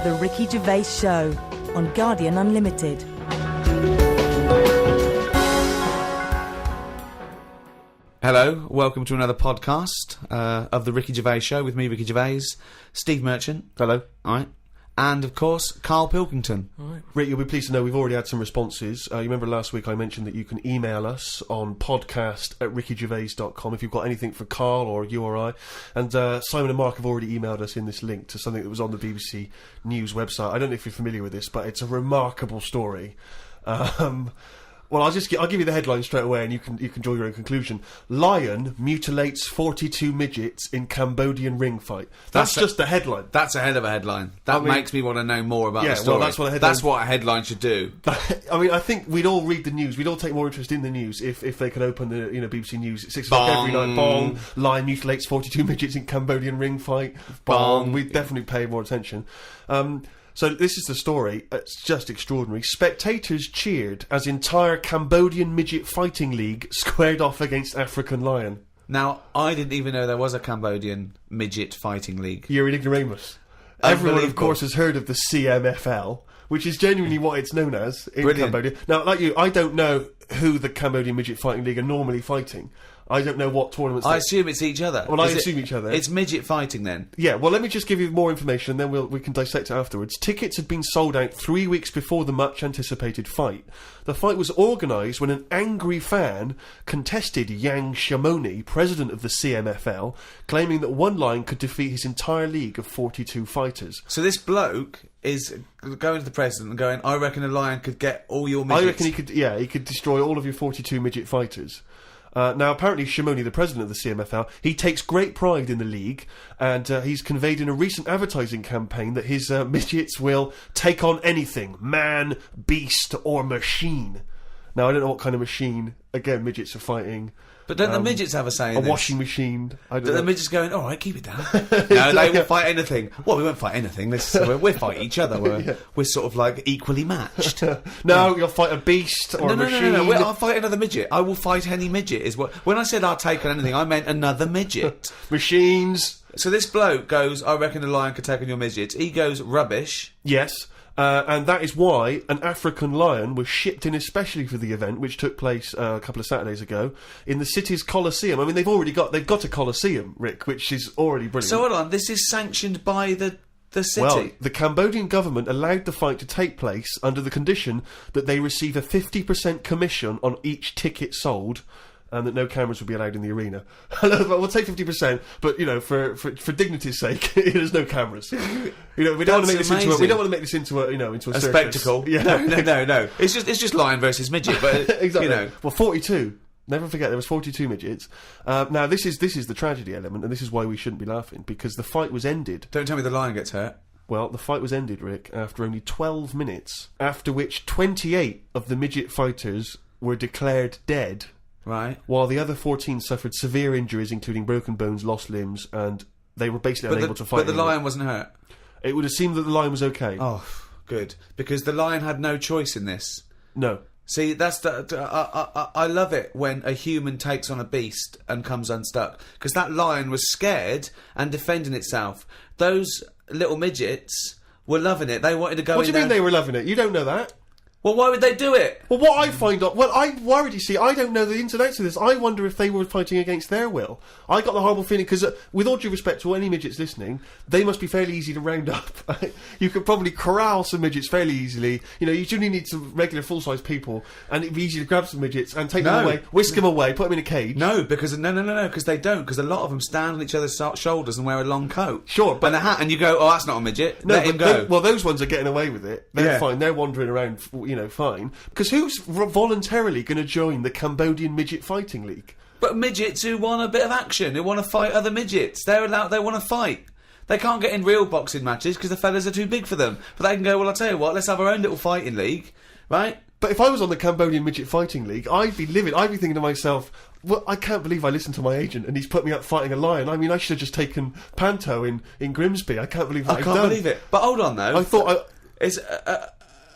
The Ricky Gervais Show on Guardian Unlimited. Hello, welcome to another podcast of The Ricky Gervais Show with me, Ricky Gervais, Steve Merchant. Hello. All right. And, of course, Carl Pilkington. All right. Rick, you'll be pleased to know we've already had some responses. You remember last week I mentioned that you can email us on podcast@rickygervais.com if you've got anything for Carl or you or I. And Simon and Mark have already emailed us in this link to something that was on the BBC News website. I don't know if you're familiar with this, but it's a remarkable story. Well, I'll give you the headline straight away, and you can draw your own conclusion. Lion mutilates 42 midgets in Cambodian ring fight. That's just the headline. That's a hell of a headline. That makes me want to know more about the story. Well, that's what a headline should do. I mean, I think we'd all read the news. We'd all take more interest in the news if they could open the BBC News at 6 o'clock every night. Bong. Lion mutilates 42 midgets in Cambodian ring fight. Bong. We'd definitely pay more attention. So this is the story. It's just extraordinary. Spectators cheered as entire Cambodian midget fighting league squared off against African lion. Now, I didn't even know there was a Cambodian midget fighting league. You're an ignoramus. Everyone, of course, has heard of the CMFL, which is genuinely what it's known as in Cambodia. Now, like you, I don't know who the Cambodian midget fighting league are normally fighting. I don't know what tournaments... I assume it's each other. Well, I assume each other. It's midget fighting, then? Yeah, well, let me just give you more information, and then we can dissect it afterwards. Tickets had been sold out 3 weeks before the much-anticipated fight. The fight was organised when an angry fan contested Yang Shamoni, president of the CMFL, claiming that one lion could defeat his entire league of 42 fighters. So this bloke is going to the president and going, I reckon a lion could get all your midgets. I reckon he could destroy all of your 42 midget fighters. Now, apparently, Shamoni, the president of the CMFL, he takes great pride in the league, and he's conveyed in a recent advertising campaign that his midgets will take on anything, man, beast, or machine. Now, I don't know what kind of machine, again, midgets are fighting. But don't the midgets have a say in this? A washing machine. I don't know. The midgets going, all right, keep it down. No, they will fight anything. Well, we won't fight anything. We'll fight each other. We're sort of like equally matched. No, you'll fight a beast or a machine. No. I'll fight another midget. I will fight any midget. Is what. When I said I'll take on anything, I meant another midget. Machines. So this bloke goes, I reckon a lion could take on your midgets. He goes, rubbish. Yes. And that is why an African lion was shipped in especially for the event, which took place a couple of Saturdays ago, in the city's Colosseum. I mean, they've got a Colosseum, Rick, which is already brilliant. So hold on, this is sanctioned by the city? Well, the Cambodian government allowed the fight to take place under the condition that they receive a 50% commission on each ticket sold, and that no cameras would be allowed in the arena. We'll take 50%, but for dignity's sake, there's no cameers. We don't want to make this into a spectacle. Yeah. No. It's just lion versus midget, but exactly. Well, 42. Never forget there was 42 midgets. Now this is the tragedy element, and this is why we shouldn't be laughing, because the fight was ended. Don't tell me the lion gets hurt. Well, the fight was ended, Rick, after only 12 minutes, after which 28 of the midget fighters were declared dead. Right. While the other 14 suffered severe injuries, including broken bones, lost limbs, and they were basically unable to fight. But the lion wasn't hurt? It would have seemed that the lion was okay. Oh, good. Because the lion had no choice in this. No. See, that's I love it when a human takes on a beast and comes unstuck. Because that lion was scared and defending itself. Those little midgets were loving it. They wanted to go in. What do you mean they were loving it? You don't know that. Well, why would they do it? Well, what I find out... Well, I'm worried, you see. I don't know the ins and outs of this. I wonder if they were fighting against their will. I got the horrible feeling, because with all due respect to any midgets listening, they must be fairly easy to round up. You could probably corral some midgets fairly easily. You only need some regular full-size people, and it'd be easy to grab some midgets and take them away, whisk them away, put them in a cage. No, because because they don't. Because a lot of them stand on each other's shoulders and wear a long coat. Sure, but... And a hat, and you go, oh, that's not a midget. No, let him go. Well, those ones are getting away with it. They're fine. They're wandering around, fine. Because who's voluntarily going to join the Cambodian Midget Fighting League? But midgets who want a bit of action, who want to fight other midgets. They want to fight. They can't get in real boxing matches because the fellas are too big for them. But they can go, well, I'll tell you what, let's have our own little fighting league, right? But if I was on the Cambodian Midget Fighting League, I'd be livid. I'd be thinking to myself, well, I can't believe I listened to my agent and he's put me up fighting a lion. I mean, I should have just taken Panto in Grimsby. I can't believe what I've done. I can't believe it. But hold on, though. I thought...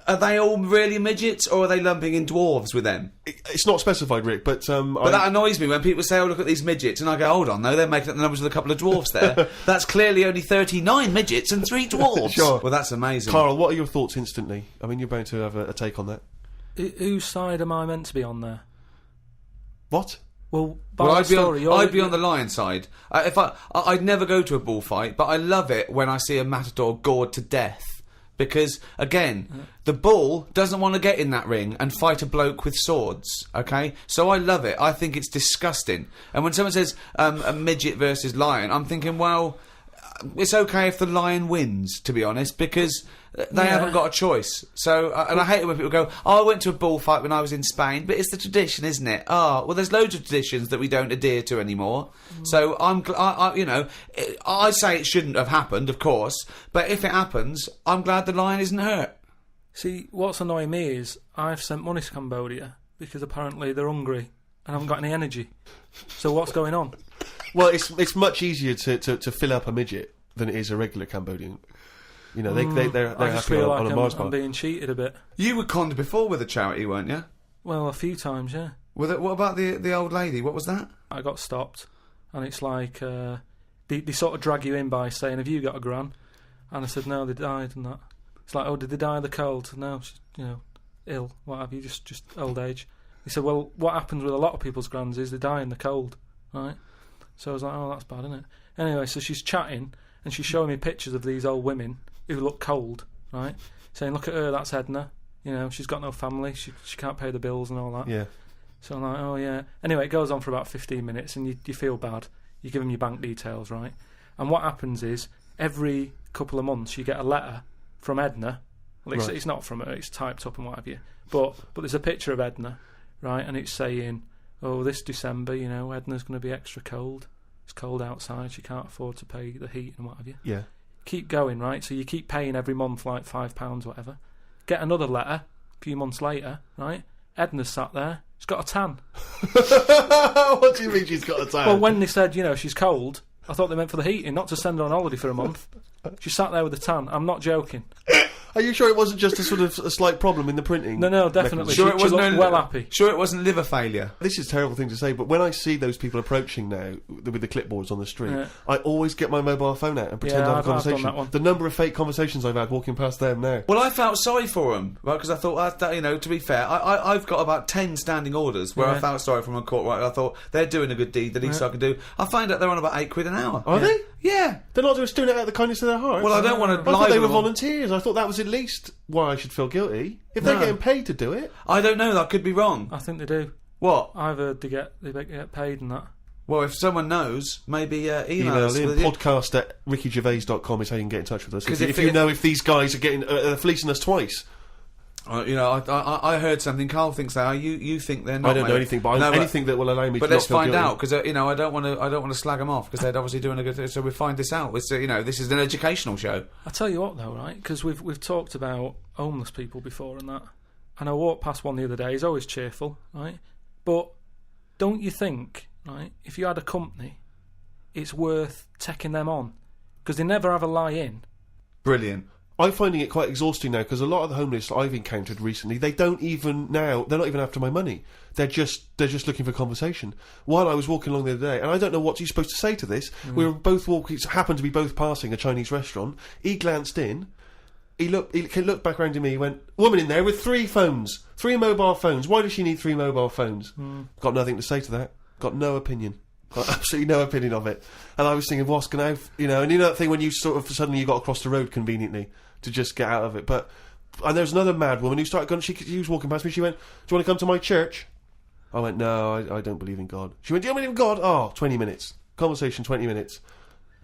are they all really midgets, or are they lumping in dwarves with them? It's not specified, Rick, but But that annoys me when people say, "Oh, look at these midgets," and I go, "Hold on, no, they're making up the numbers with a couple of dwarves there. That's clearly only 39 midgets and 3 dwarves." Sure. Well, that's amazing. Carl, what are your thoughts instantly? I mean, you're bound to have a take on that. Whose side am I meant to be on there? What? Well, by Well, the I'd be story, on, I'd be on the lion side. I'd never go to a bullfight, but I love it when I see a matador gored to death. Because, again, the bull doesn't want to get in that ring and fight a bloke with swords, okay? So I love it. I think it's disgusting. And when someone says a midget versus lion, I'm thinking, well, it's okay if the lion wins, to be honest, because they haven't got a choice. So, and I hate it when people go, "Oh, I went to a bullfight when I was in Spain," but it's the tradition, isn't it? Oh, well, there's loads of traditions that we don't adhere to anymore. So I say it shouldn't have happened, of course, but if it happens, I'm glad the lion isn't hurt. See, what's annoying me is I've sent money to Cambodia because apparently they're hungry and haven't got any energy. So what's going on? Well, it's much easier to fill up a midget than it is a regular Cambodian. You know, they're I just happy feel on like a Mars I'm bar. being cheated a bit. You were conned before with a charity, weren't you? Well, a few times, yeah. What about the old lady? What was that? I got stopped, and it's like they sort of drag you in by saying, "Have you got a gran?" And I said, "No, they died," and that. It's like, "Oh, did they die of the cold?" No, she's, ill. What have you? Just old age. He said, "Well, what happens with a lot of people's grans is they die in the cold, right?" So I was like, "Oh, that's bad, isn't it?" Anyway, so she's chatting and she's showing me pictures of these old women who look cold, right? Saying, "Look at her, that's Edna. She's got no family. She can't pay the bills and all that." Yeah. So I'm like, "Oh yeah." Anyway, it goes on for about 15 minutes, and you feel bad. You give them your bank details, right? And what happens is every couple of months you get a letter from Edna. Well, it's not from her; it's typed up and what have you. But there's a picture of Edna, right? And it's saying, "Oh, this December, Edna's going to be extra cold. It's cold outside. She can't afford to pay the heat and what have you." Yeah. Keep going, right? So you keep paying every month like £5, whatever. Get another letter a few months later, right? Edna's sat there. She's got a tan. What do you mean she's got a tan? Well, when they said, she's cold, I thought they meant for the heating, not to send her on holiday for a month. She sat there with a tan. I'm not joking. Are you sure it wasn't just a sort of a slight problem in the printing? No, definitely. Sure, she looked well happy. Sure, it wasn't liver failure. This is a terrible thing to say, but when I see those people approaching now with the clipboards on the street, I always get my mobile phone out and pretend to have a conversation. I've done that one. The number of fake conversations I've had walking past them now. Well, I felt sorry for them, right? Because I thought, to be fair, I've got about 10 standing orders where I felt sorry for them in court. Right? I thought they're doing a good deed. The least I can do. I find out they're on about £8 an hour. Are they? Yeah. They're not just doing it out of the kindness of their hearts. Well, I don't want to. I thought they were volunteers. I thought that was at least why I should feel guilty. If they're getting paid to do it, I don't know. I could be wrong. I think they do. What? I've heard they get paid and that. Well, if someone knows, maybe email us. in podcast@rickygervais.com is how you can get in touch with us. If you know if these guys are getting fleecing us twice. I heard something. Carl thinks that. You think they're not. I don't know anything, but anything that will allow me. But to let's not feel find guilty. out because I don't want to slag them off because they're obviously doing a good thing. So we find this out. It's this is an educational show. I tell you what, though, right? Because we've talked about homeless people before and that, and I walked past one the other day. He's always cheerful, right? But don't you think, right? If you had a company, it's worth taking them on because they never have a lie in. Brilliant. I'm finding it quite exhausting now because a lot of the homeless I've encountered recently, they're not even after my money. They're just looking for conversation. While I was walking along the other day, and I don't know what you're supposed to say to this. We were both walking, happened to be both passing a Chinese restaurant. He glanced in. He looked back around to me. He went, "Woman in there with 3 phones, 3 mobile phones. Why does she need 3 mobile phones?" Got nothing to say to that. Got no opinion. Got absolutely no opinion of it. And I was thinking, what's going to, and you know that thing when you sort of suddenly you got across the road conveniently to just get out of it. And there was another mad woman who started going. She was walking past me. She went, "Do you want to come to my church?" I went, "No, I don't believe in God." She went, "Do you believe in God?" Oh, 20 minutes. Conversation, 20 minutes.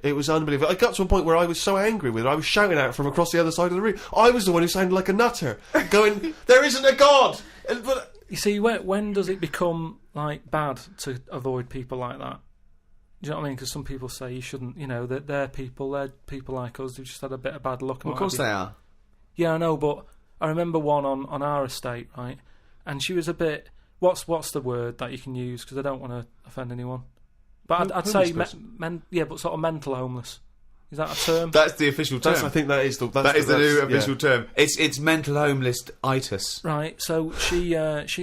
It was unbelievable. I got to a point where I was so angry with her, I was shouting at her from across the other side of the room. I was the one who sounded like a nutter, going, "There isn't a God!" But you see, when does it become like bad to avoid people like that? Do you know what I mean? Because some people say you shouldn't. That they're people like us who've just had a bit of bad luck. Well, of course they are. Yeah, I know, but I remember one on our estate, right? And she was a bit. What's the word that you can use? Because I don't want to offend anyone. But I'd say but sort of mental homeless. Is that a term? That's the official term. I think that is the new official term. It's mental homeless-itis. Right, so she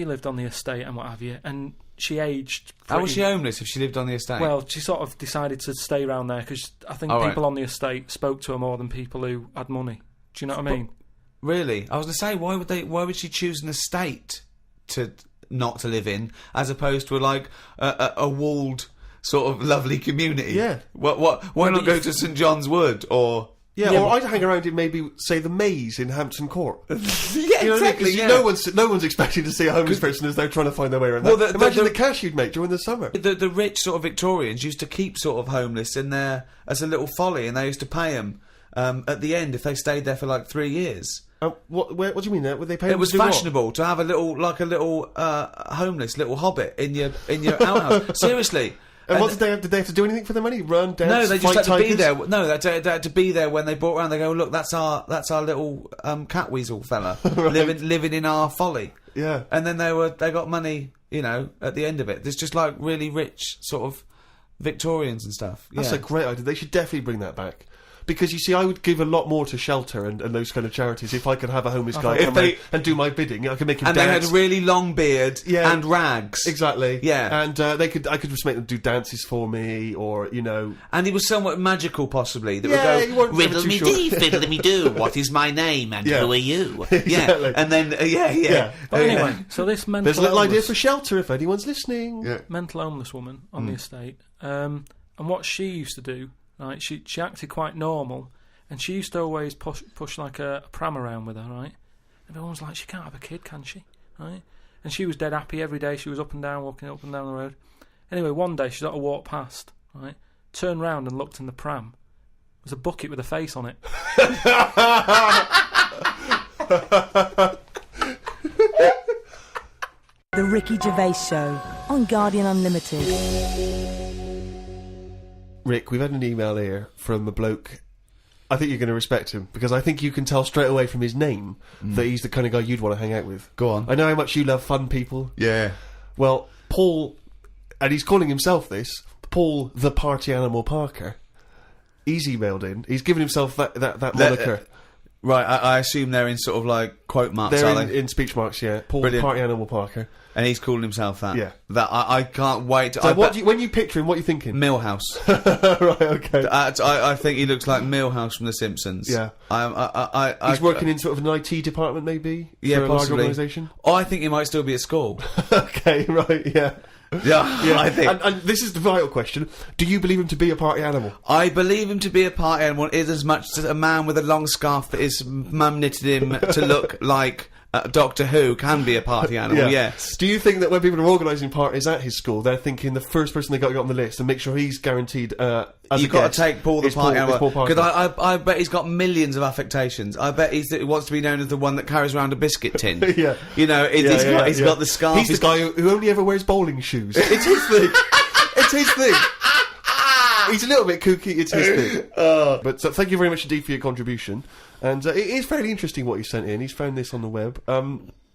lived on the estate and what have you, and she aged... How was she homeless if she lived on the estate? Well, she sort of decided to stay around there because I think people on the estate spoke to her more than people who had money. Do you know what I mean? Really? I was going to say, why would she choose an estate to not to live in, as opposed to like a walled sort of lovely community? Yeah. Why not go to St John's Wood or... Yeah, or I'd hang around in maybe, say, the Maze in Hampton Court. Yeah, you know exactly. Yeah. No one's expecting to see a homeless person as they're trying to find their way around. Well, imagine the cash you'd make during the summer. The rich sort of Victorians used to keep sort of homeless in there as a little folly, and they used to pay them at the end if they stayed there for like 3 years. What do you mean? Would they pay? It was fashionable to have a little homeless little hobbit in your outhouse. Seriously. And what did they have to do anything for the money? Run, dance, no, they just had to be tigers? there. No, they had to be there when they brought around. They go, look, that's our little cat weasel fella Right. living in our folly. Yeah, and then they got money, at the end of it. There's just like really rich sort of Victorians and stuff. That's a great idea. They should definitely bring that back. Because, you see, I would give a lot more to shelter and those kind of charities if I could have a homeless guy come in and do my bidding. I could make him dance. And they had a really long beard and rags. Exactly. Yeah. And I could just make them do dances for me, or, And he was somewhat magical, possibly. That you would weren't go, riddle-me-dee, fiddle-me-doo, what is my name and who are you? Exactly. Yeah, and then, But anyway, so this mental There's a little idea for shelter if anyone's listening. Yeah. mental homeless woman on the estate, and what she used to do, right, she acted quite normal, and she used to always push like a pram around with her, right? And everyone was like, she can't have a kid, can she? Right? And she was dead happy every day. She was up and down, walking up and down the road. Anyway, one day she sort of walked past, right? Turned round and looked in the pram. There was a bucket with a face on it. The Ricky Gervais Show on Guardian Unlimited. Rick, we've had an email here from a bloke. I think you're going to respect him, because I think you can tell straight away from his name that he's the kind of guy you'd want to hang out with. Go on. I know how much you love fun people. Yeah. Well, Paul, and he's calling himself this, Paul the Party Animal Parker. He's emailed in. He's given himself that moniker. Right, I assume they're in sort of like quote marks, They're are in, they? in speech marks, yeah. Paul Brilliant. the Party Animal Parker. And he's calling himself that. Yeah. That I can't wait. So when you picture him, what are you thinking? Millhouse. Right, okay. I think he looks like Millhouse from The Simpsons. Yeah. He's working in sort of an IT department, maybe? Yeah, for a large possibly. organisation? Oh, I think he might still be at school. Okay, right, yeah. Yeah, I think. And this is the vital question. Do you believe him to be a party animal? I believe him to be a party animal is as much as a man with a long scarf that his mum knitted him to look like Doctor Who can be a party animal, yes. Do you think that when people are organising parties at his school, they're thinking the first person they got to get on the list and make sure he's guaranteed You've got to take Paul the party animal. Because I bet he's got millions of affectations. I bet he wants to be known as the one that carries around a biscuit tin. Yeah. He's got the scarf. He's the guy who only ever wears bowling shoes. It's his thing. It's his thing. He's a little bit kooky, it's his thing. But thank you very much indeed for your contribution. And it is fairly interesting what he sent in. He's found this on the web.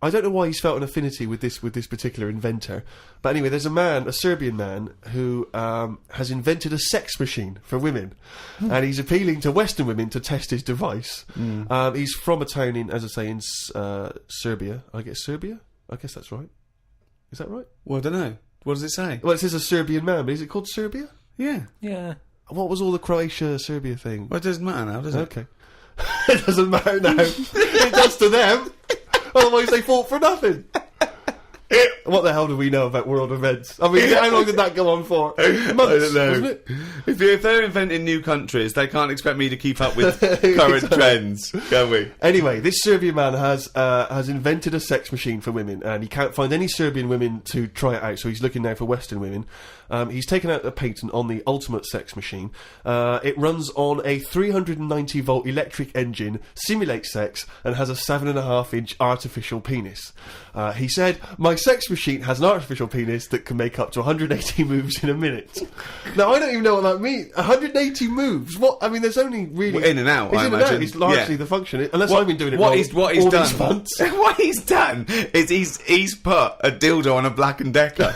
I don't know why he's felt an affinity with this particular inventor. But anyway, there's a Serbian man, who has invented a sex machine for women. And he's appealing to Western women to test his device. He's from a town in Serbia. I guess that's right. Is that right? Well, I don't know. What does it say? Well, it says a Serbian man, but is it called Serbia? Yeah. Yeah. What was all the Croatia-Serbia thing? Well, it doesn't matter now, does it? Okay. It doesn't matter now. It does to them. Otherwise they fought for nothing. What the hell do we know about world events? I mean, how long did that go on for? Months, I don't know. wasn't it? If they're inventing new countries, they can't expect me to keep up with current trends, can we? Anyway, this Serbian man has invented a sex machine for women, and he can't find any Serbian women to try it out, so he's looking now for Western women. He's taken out a patent on the ultimate sex machine. It runs on a 390-volt electric engine, simulates sex, and has a 7.5-inch artificial penis. He said, "My sex machine has an artificial penis that can make up to 180 moves in a minute." Now, I don't even know what that means. 180 moves? What? I mean, there's only really... Well, in and out, it's I in imagine. And out. It's largely the function. Unless I've been doing it what wrong. He's all done. these months. What he's done is he's put a dildo on a Black & Decker.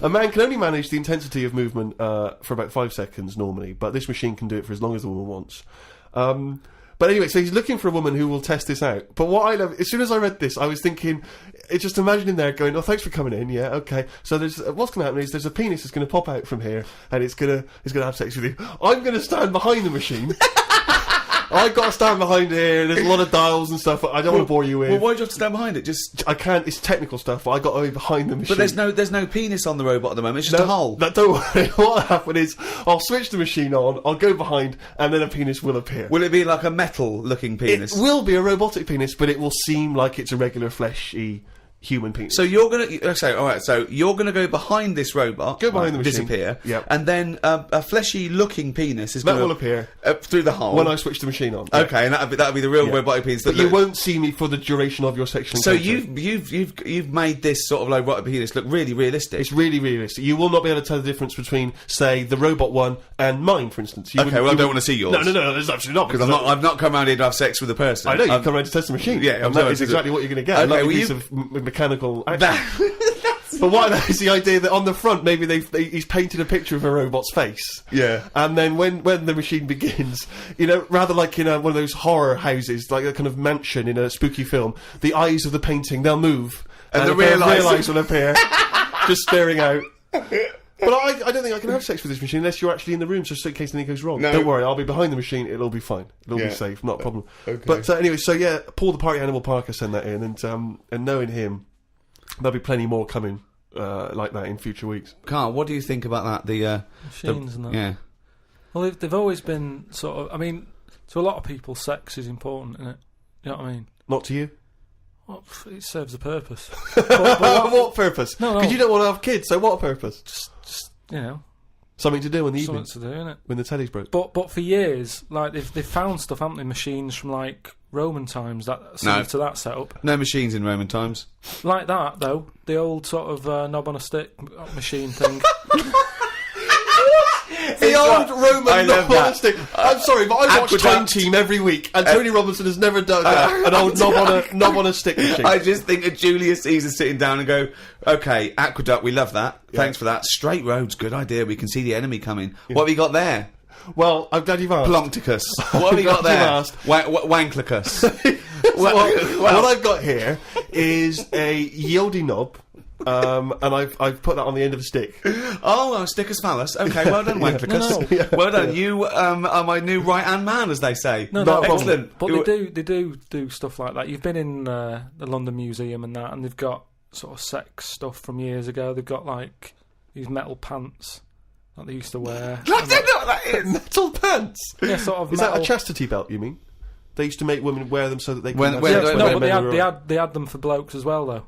A man can only manage the intensity of movement for about 5 seconds normally, but this machine can do it for as long as the woman wants. But anyway, so he's looking for a woman who will test this out. But what I love, as soon as I read this, I was thinking, just imagining there going, oh, thanks for coming in, yeah, okay. So there's, what's going to happen is there's a penis that's going to pop out from here, and it's going to have sex with you. I'm going to stand behind the machine. I've got to stand behind here, there's a lot of dials and stuff I don't want to bore you with. Well, why do you have to stand behind it? Just I can't, it's technical stuff, but I got to be behind the machine. But there's no penis on the robot at the moment, it's just a hole. Don't worry, what'll happen is, I'll switch the machine on, I'll go behind, and then a penis will appear. Will it be like a metal-looking penis? It will be a robotic penis, but it will seem like it's a regular fleshy human penis. So you're gonna so you're gonna go behind this robot, go behind the machine, disappear, yep. And then a fleshy-looking penis is that gonna will appear through the hole when I switch the machine on. Okay, and that'll be the real robotic penis. But you won't see me for the duration of your sexual So encounter. you've made this sort of like robotic penis look really realistic. It's really realistic. You will not be able to tell the difference between, say, the robot one and mine, for instance. Okay, well I don't want to see yours. No, there's absolutely not. Because I've not come around here to have sex with a person. I know, you've come around to test the machine. Yeah, and that is exactly what you're going to get. Okay, a piece of mechanical action. But what is the idea that on the front maybe he's painted a picture of a robot's face, and then when the machine begins, rather like in one of those horror houses, like a kind of mansion in a spooky film, the eyes of the painting they'll move and the real eyes will appear, just staring out. But I don't think I can have sex with this machine unless you're actually in the room, just in case anything goes wrong. No. Don't worry, I'll be behind the machine, it'll be fine. It'll be safe, not a problem. Okay. But anyway, so yeah, Paul the Party Animal Parker sent that in, and knowing him, there'll be plenty more coming like that in future weeks. Carl, what do you think about that? The machines and that. Yeah. Well, they've always been sort of. I mean, to a lot of people, sex is important, isn't it? You know what I mean? Not to you. Well, it serves a purpose. What purpose? No. Because you don't want to have kids. So what purpose? Just something to do in the evening. Something to do, innit? When the telly's broke. But for years, like they've found stuff, haven't they? Machines from like Roman times that similar to that setup. No machines in Roman times. Like that though, the old sort of knob on a stick machine thing. The old Roman knob on a stick. I'm sorry, but I watch Time Team every week, and Tony Robinson has never done an old knob on a stick machine. I just think of Julius Caesar sitting down and go, okay, aqueduct, we love that. Thanks for that. Straight roads, good idea. We can see the enemy coming. What have you got there? Well, I'm glad you've asked. Plumpticus. What have you got there? Wanklicus. What I've got here is a Yodi knob. And I've put that on the end of a stick. Oh, Stickus phallus. Okay, well done, Wanklicus. No. Well done. You are my new right-hand man, as they say. No, excellent. But they do stuff like that. You've been in the London Museum and that, and they've got sort of sex stuff from years ago. They've got like these metal pants that they used to wear. I don't know what that is. Metal pants. Yeah, sort of. Is metal. that a chastity belt? You mean? They used to make women wear them so that they could. They had them for blokes as well, though.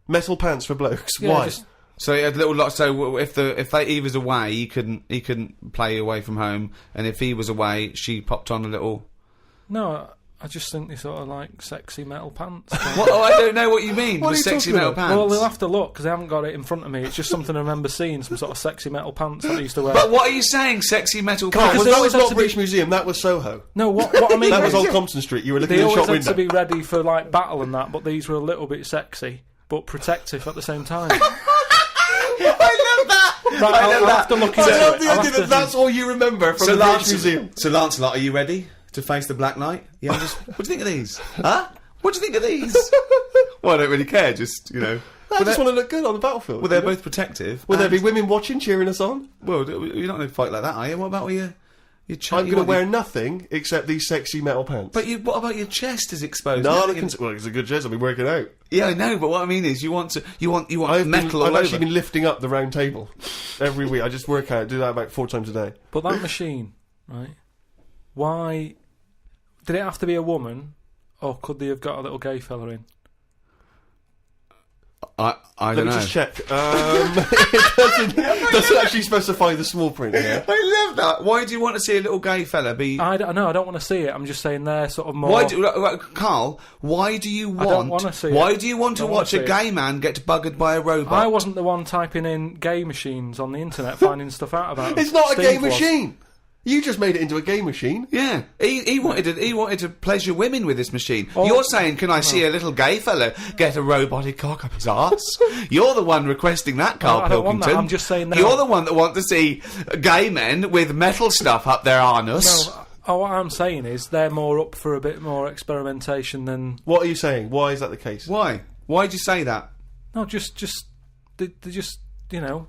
Metal pants for blokes. Yeah, why? So he had little lots. So if he was away, he couldn't play away from home, and if he was away, she popped on a little. No, I just think they sort of like sexy metal pants. What? Oh, I don't know what you mean. What with are you sexy talking metal about? pants. Well, they'll have to look because I haven't got it in front of me. It's just something I remember seeing, some sort of sexy metal pants that they used to wear. But what are you saying? Sexy metal Carl, pants? that was not British Museum. That was Soho. No, what I mean. That was Old Compton Street. You were looking they in the shop always window. had to be ready for like battle and that, but these were a little bit sexy but protective at the same time. I love that. Right, I'll have to look into I love it. the idea that that's all you remember from the British Museum. So Lancelot, are you ready to face the Black Knight? Yeah. What do you think of these? Huh? What do you think of these? Well, I don't really care. Just I just want to look good on the battlefield. Well, they're both protective. Will there be women watching, cheering us on? Well, you're not going to fight like that, are you? What about your I'm going to wear nothing except these sexy metal pants. But what about your chest is exposed? No, it's a good chest. I've been working out. Yeah, I know. But what I mean is, you want metal all I've over. actually been lifting up the round table every week. I just work out, do that about 4 times a day. But that machine, right? Why did it have to be a woman, or could they have got a little gay fella in? I don't know. Let me just check. It doesn't actually specify the small print here. I love that. Why do you want to see a little gay fella be? I don't want to see it. I'm just saying they're sort of more. Carl? Why do you want? I don't want to see Why it. do you want to watch a gay man get buggered by a robot? I wasn't the one typing in gay machines on the internet, finding stuff out about them. It's not a Steve gay was. machine. You just made it into a game machine. Yeah, he wanted to pleasure women with this machine. You're saying, can I see a little gay fellow get a robotic cock up his arse? You're the one requesting that, Carl I don't want Pilkington. that. I'm just saying that. You're the one that want to see gay men with metal stuff up their anus. No, what I'm saying is they're more up for a bit more experimentation than... What are you saying? Why is that the case? Why? Why'd you say that? No, they're just, you know,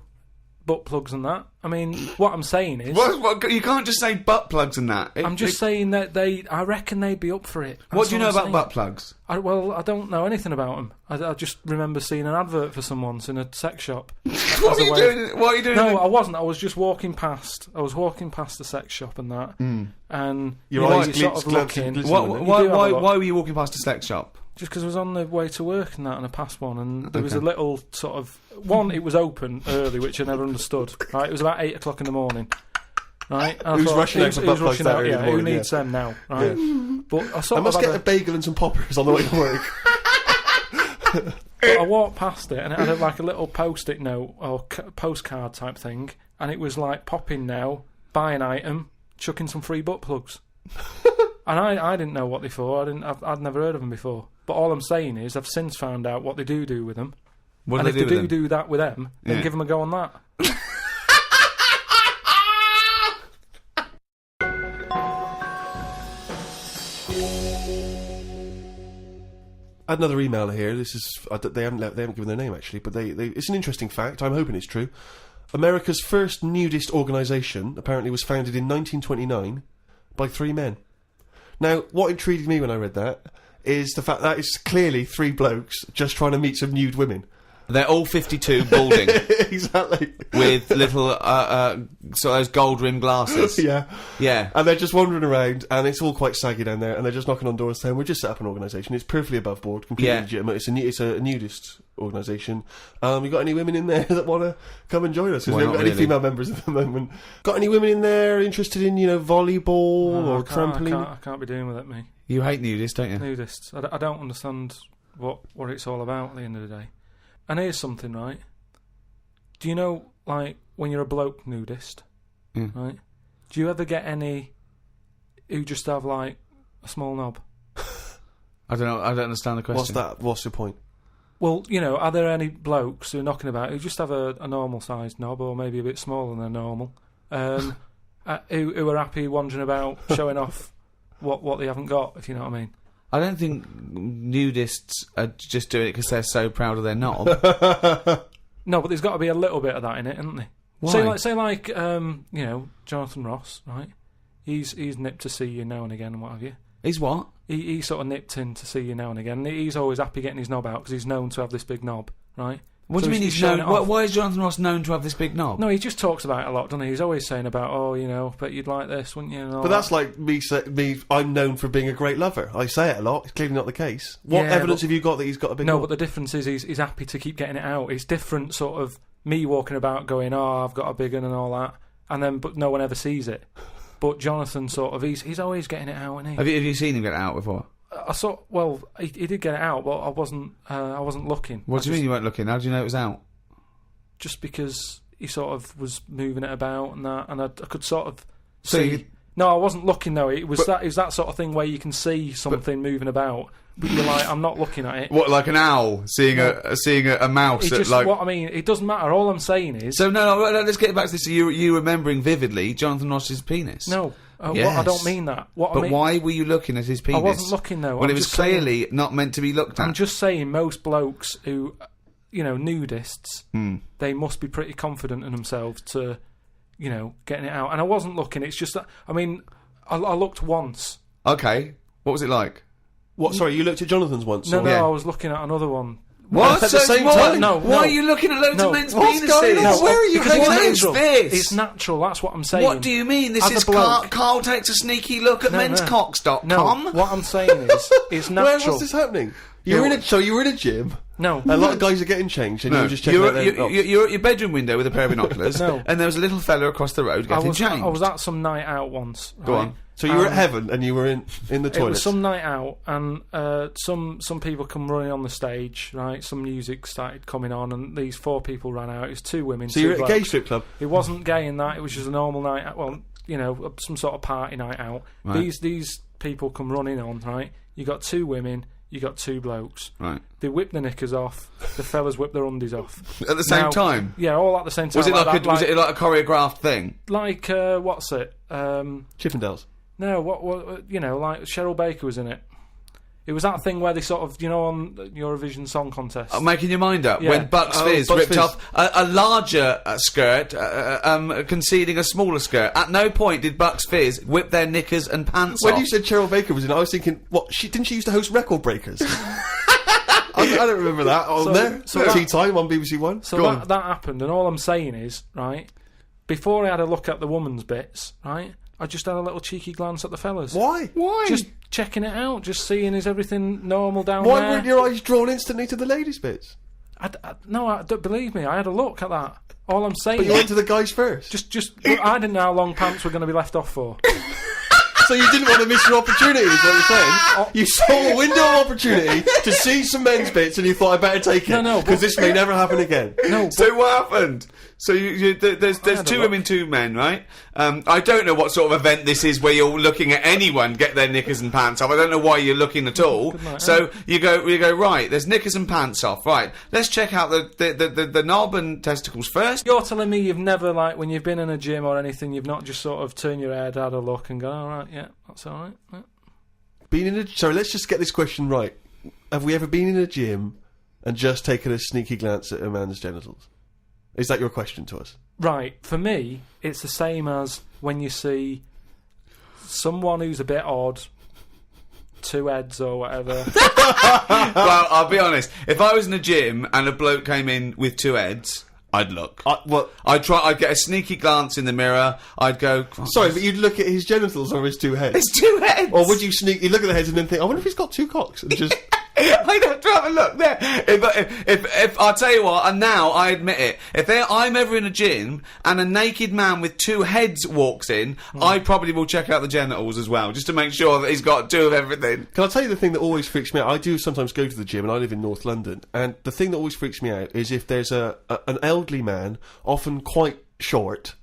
butt plugs and that. I mean, what I'm saying is... What, you can't just say butt plugs and that. I'm just saying that I reckon they'd be up for it. What That's do you know I'm about saying. butt plugs? I don't know anything about them. I just remember seeing an advert for some once in a sex shop. What are you doing? No, I wasn't. I was just walking past. I was walking past the sex shop and that. And Your eyes sort of glancing, looking. glistening. Why were you walking past a sex shop? Just because I was on the way to work and that, and I passed one, and there was a little sort of one. It was open early, which I never understood. Right, it was about 8 o'clock in the morning. Right, and Who's rushing out for butt plugs that early in the who morning, needs them now? Right, but I must get a bagel and some poppers on the way to work. But I walked past it, and it had like a little post-it note or postcard type thing, and it was like, pop in now, buy an item, chuck in some free butt plugs. And I didn't know what they for. I'd never heard of them before. But all I'm saying is, I've since found out what they do with them. What and do if they they do that with them, then give them a go on that. I had another email here. This is they haven't given their name actually, but it's an interesting fact. I'm hoping it's true. America's first nudist organisation apparently was founded in 1929 by 3 men. Now, what intrigued me when I read that is the fact that it's clearly 3 blokes just trying to meet some nude women. They're all 52, balding. Exactly. With little, sort of those gold-rimmed glasses. Yeah. Yeah. And they're just wandering around, and it's all quite saggy down there, and they're just knocking on doors saying, we've just set up an organisation, it's perfectly above board, completely legitimate, it's a nudist organisation. You got any women in there that want to come and join us? Because we haven't got any female members at the moment. Got any women in there interested in, volleyball or trampoline? I can't be doing with it, me. You hate nudists, don't you? Nudists. I don't understand what it's all about at the end of the day. And here's something, right? Do you know, like, when you're a bloke nudist, right? Do you ever get any who just have, like, a small knob? I don't know. I don't understand the question. What's that? What's your point? Well, are there any blokes who are knocking about who just have a normal-sized knob, or maybe a bit smaller than normal, who are happy wandering about showing off what they haven't got, if you know what I mean? I don't think nudists are just doing it because they're so proud of their knob. No, but there's got to be a little bit of that in it, isn't there? Why? Say like Jonathan Ross, right? He's nipped to see you now and again and what have you. He's what? He sort of nipped in to see you now and again. He's always happy getting his knob out because he's known to have this big knob, right? What do you mean he's known? Why is Jonathan Ross known to have this big knob? No, he just talks about it a lot, doesn't he? He's always saying about, but you'd like this, wouldn't you? But that's like me. I'm known for being a great lover. I say it a lot. It's clearly not the case. What evidence have you got that he's got a big knob? No, but the difference is he's happy to keep getting it out. It's different, sort of me walking about going, I've got a big one and all that, but no one ever sees it. But Jonathan, sort of, he's always getting it out, isn't he? Have you seen him get it out before? I saw. Well, he did get it out, but I wasn't looking. What do you mean you weren't looking? How do you know it was out? Just because he sort of was moving it about and that, and I could sort of So see. No, I wasn't looking though. It was that sort of thing where you can see something moving about, but you're like, I'm not looking at it. What, like an owl seeing a mouse? What I mean, it doesn't matter. All I'm saying is. So no, let's get back to this. You remembering vividly Jonathan Ross's penis? No. Yes. I don't mean that. Why were you looking at his penis? I wasn't looking though. Well, it was clearly not meant to be looked at. I'm just saying, most blokes who, nudists, they must be pretty confident in themselves to, getting it out. And I wasn't looking. It's just that. I mean, I looked once. Okay, what was it like? What? Sorry, you looked at Jonathan's once? No, I was looking at another one. What? At the same time? No. Why are you looking at loads of men's What's penises? going on? No, Where are you because going? What is this? It's natural. That's what I'm saying. What do you mean? This As a is bloke. Carl takes a sneaky look at menscocks.com. No, what I'm saying is, it's natural. What's this happening? You were in a gym. No. A lot of guys are getting changed, and you were just checking out their knobs. You're at your bedroom window with a pair of binoculars, No. and there was a little fella across the road getting changed. I was at some night out once. Go right? on. So you were at heaven, and you were in the toilet. It was some night out, and some people come running on the stage, right? Some music started coming on, and these 4 people ran out. It was 2 women. So 2 you're at a blokes. gay strip club. It wasn't gay in that. It was just a normal night out. Well, some sort of party night out. Right. These people come running on, right? You got 2 women, you got 2 blokes. Right. They whip their knickers off. The fellas whip their undies off At the same time? Yeah, all at the same time. Was it that, was it like a choreographed thing? Like what's it? Chippendales. No, what like Cheryl Baker was in it. It was that thing where they sort of, on Eurovision Song Contest. Making your mind up. Yeah. When Bucks Fizz Bucks ripped Fizz. off a larger skirt, conceding a smaller skirt. At no point did Bucks Fizz whip their knickers and pants When off. you said Cheryl Baker was in it, I was thinking, didn't she used to host Record Breakers? I don't remember that on there. Tea Time on BBC One. So Go on. that happened, and all I'm saying is, right, before I had a look at the woman's bits, right, I just had a little cheeky glance at the fellas. Why? Just checking it out, just seeing is everything normal down Why there. weren't your eyes drawn instantly to the ladies' bits? No, don't believe me. I had a look at that. All I'm saying But you is, went to the guys first. I didn't know how long pants were going to be left off for. So you didn't want to miss your opportunity, is what you're saying? You saw a window of opportunity to see some men's bits, and you thought, I better take it. No, because this may never happen again. No, So what happened? So there's had a 2 look. women, 2 men, right? I don't know what sort of event this is where you're looking at anyone get their knickers and pants off. I don't know why you're looking at all. night, So you go right. There's knickers and pants off. Right. Let's check out the knob and testicles first. You're telling me you've never, like, when you've been in a gym or anything, you've not just sort of turned your head, had a look, and gone, all right, yeah, that's all right. Yeah. Been in a... Sorry, let's just get this question right. Have we ever been in a gym and just taken a sneaky glance at a man's genitals? Is that your question to us? Right, for me, it's the same as when you see someone who's a bit odd, 2 heads or whatever. Well, I'll be honest. If I was in a gym and a bloke came in with 2 heads, I'd look. I'd get a sneaky glance in the mirror. I'd go. Sorry, but you'd look at his genitals or his 2 heads? There's 2 heads. Or would you sneakily look at the heads and then think, I wonder if he's got 2 cocks? And just... I'd have to have a look there. If I'll tell you what, and now I admit it, if I'm ever in a gym and a naked man with 2 heads walks in, I probably will check out the genitals as well, just to make sure that he's got 2 of everything. Can I tell you the thing that always freaks me out? I do sometimes go to the gym, and I live in North London, and the thing that always freaks me out is if there's an elderly man, often quite short,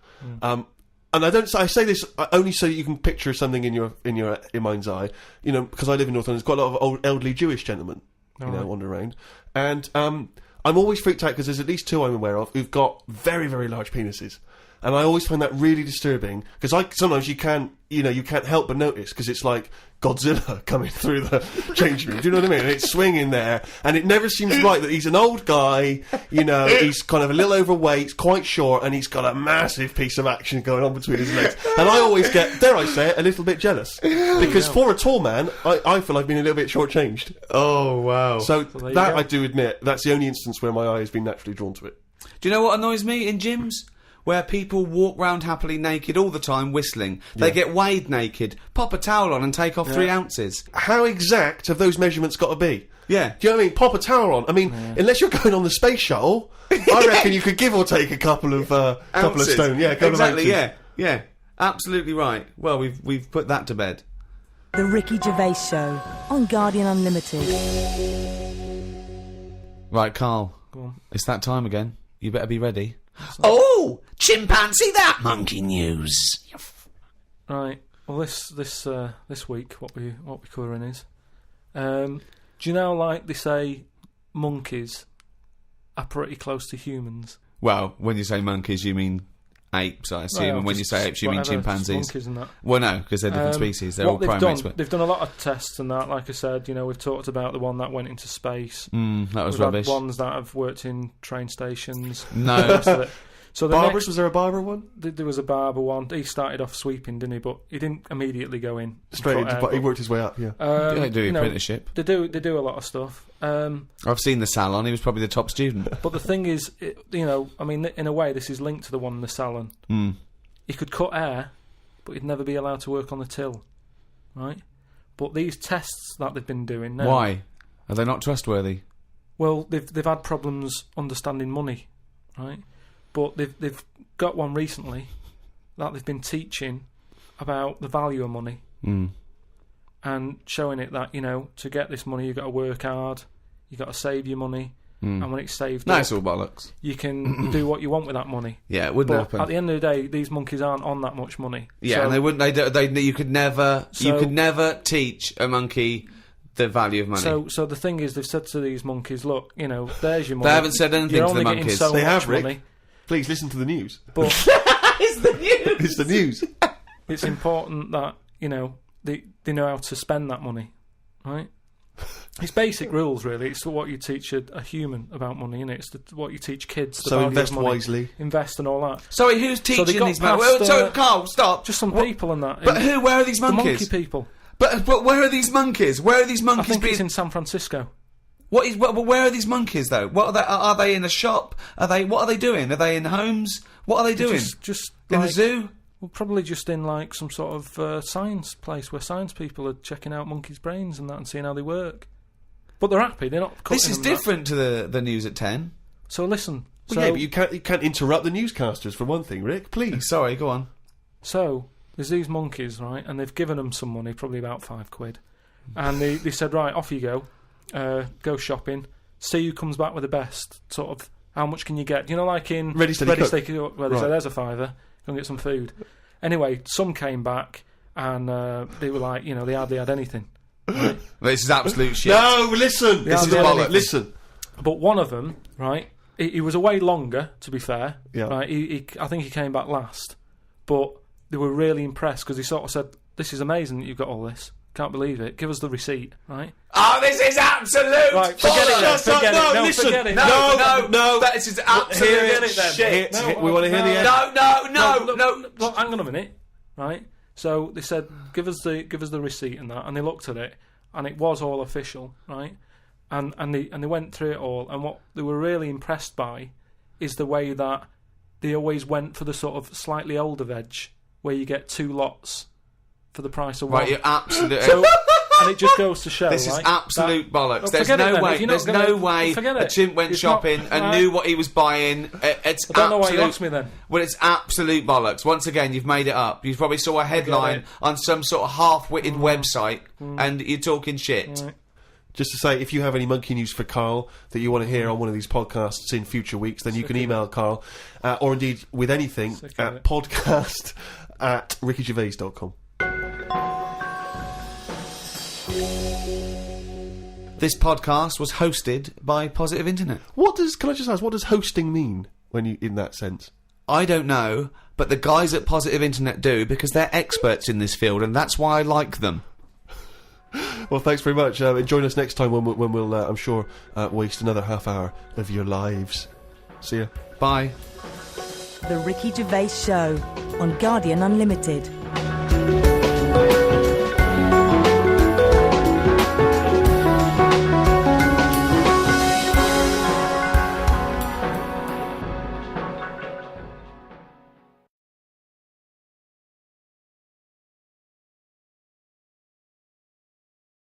and I say this only so that you can picture something in your mind's eye, because I live in North London. There's quite a lot of old elderly Jewish gentlemen, wander around, and I'm always freaked out because there's at least 2 I'm aware of who've got very, very large penises, and I always find that really disturbing because sometimes you can't help but notice because it's like Godzilla coming through the changing room. Do you know what I mean? And it's swinging there, and it never seems right that he's an old guy. He's kind of a little overweight, quite short, and he's got a massive piece of action going on between his legs. And I always get, dare I say it, a little bit jealous because for a tall man, I feel I've been a little bit shortchanged. Oh wow! So there you that go. I do admit that's the only instance where my eye has been naturally drawn to it. Do you know what annoys me in gyms? Where people walk round happily naked all the time whistling. They get weighed naked, pop a towel on and take off 3 ounces. How exact have those measurements got to be? Yeah. Do you know what I mean? Pop a towel on. I mean, unless you're going on the space shuttle, I reckon you could give or take a couple of stone. Yeah, a couple exactly, of ounces. yeah. Absolutely right. Well, we've put that to bed. The Ricky Gervais Show on Guardian Unlimited. Right, Carl. Go on. It's that time again. You better be ready. Oh! Chimpanzee that monkey news! Right. Well, this week, what we're covering is, do you know, like they say, monkeys are pretty close to humans. Well, when you say monkeys, you mean apes, I assume, and when you say apes, you mean whatever, chimpanzees. monkeys and that. Well, no, because they're different species. They're What all they've primates. done, they've done a lot of tests and that. Like I said, we've talked about the one that went into space. That was We've rubbish. had ones that have worked in train stations. No. The rest of it. So the Barbers, next, was there a barber one? there was a barber one. He started off sweeping, didn't he? But he didn't immediately go in Straight cut into, hair, but he but, worked his way up, yeah. They do apprenticeship. They do a lot of stuff. I've seen the salon. He was probably the top student. But the thing is, I mean, in a way, this is linked to the one in the salon. He could cut hair, but he'd never be allowed to work on the till, right? But these tests that they've been doing now, Why? Are they not trustworthy? well, they've had problems understanding money, right? But they've got one recently that they've been teaching about the value of money and showing it that to get this money you've got to work hard, you've got to save your money, and when it's saved No, up, it's all bollocks. you can do what you want with that money. Yeah, it wouldn't But happen. at the end of the day, these monkeys aren't on that much money. Yeah, So- and they wouldn't. You could never teach a monkey the value of money. So the thing is, they've said to these monkeys, look, there's your money. They haven't said anything You're to the only getting monkeys. so They much have, Rick. money, Please listen to the news. but It's the news. It's the news. it's important that they know how to spend that money, right? It's basic rules, really. It's what you teach a human about money, innit? It's what you teach kids. The So value invest of money, wisely. invest and all that. Sorry, who's they teaching got these past, monkeys? So, Carl, stop. Just some What- people and that. But who? Where are these The monkeys? monkey people. But where are these monkeys? Where are these I monkeys think being? it's in San Francisco. Where are these monkeys though? What are they? Are they in a shop? What are they doing? Are they in homes? What are they doing? Just in the like- zoo? Well, probably just in like some sort of science place where science people are checking out monkeys' brains and that and seeing how they work. But they're happy. They're not. This cutting is them that. different to the news at 10. So listen. Well, yeah, but you can't interrupt the newscasters for one thing, Rick. Please. Sorry, go on. So there's these monkeys, right? And they've given them some money, probably about £5, and they said, right, off you go shopping. See who comes back with the best. Sort of, how much can you get? like in Ready, Steady, Cook. where they Right. said, there's a £5. Go and get some food. Anyway, some came back and they were like, they hardly had anything. Right? This is absolute shit. No, listen. This is bollocks. Listen. But one of them, right, he was away longer, to be fair. Yeah. Right, I think he came back last. But they were really impressed because he sort of said, this is amazing that you've got all this. Can't believe it. Give us the receipt, right? Oh, this is absolute. Right, forget it then. bollocks. Forget it. No, listen. forget it. No. This is absolute Forget it then. shit. No, We want to hear the end. No. Look, hang on a minute, right? So they said, give us the receipt and that, and they looked at it, and it was all official, right? And they went through it all, and what they were really impressed by is the way that they always went for the sort of slightly older veg, where you get 2 lots for the price of one. Right, you're absolute. So, and it just goes to show, This is like, absolute bollocks. Well, There's forget it no then. way. If you're There's not gonna- no way forget a it. chimp went It's not- shopping and right. knew what he was buying. It's I don't know why you absolute- asked me then. Well, it's absolute bollocks. Once again, you've made it up. You probably saw a headline it. on some sort of half-witted website, and you're talking shit. Right. Just to say, if you have any monkey news for Carl that you want to hear on one of these podcasts in future weeks, then you can email Carl, or indeed with anything, Sick of at it. podcast@rickygervais.com. This podcast was hosted by Positive Internet. Can I just ask, what does hosting mean when you, in that sense? I don't know, but the guys at Positive Internet do, because they're experts in this field, and that's why I like them. Well, thanks very much. Join us next time when we'll I'm sure, waste another half hour of your lives. See ya. Bye. The Ricky Gervais Show on Guardian Unlimited.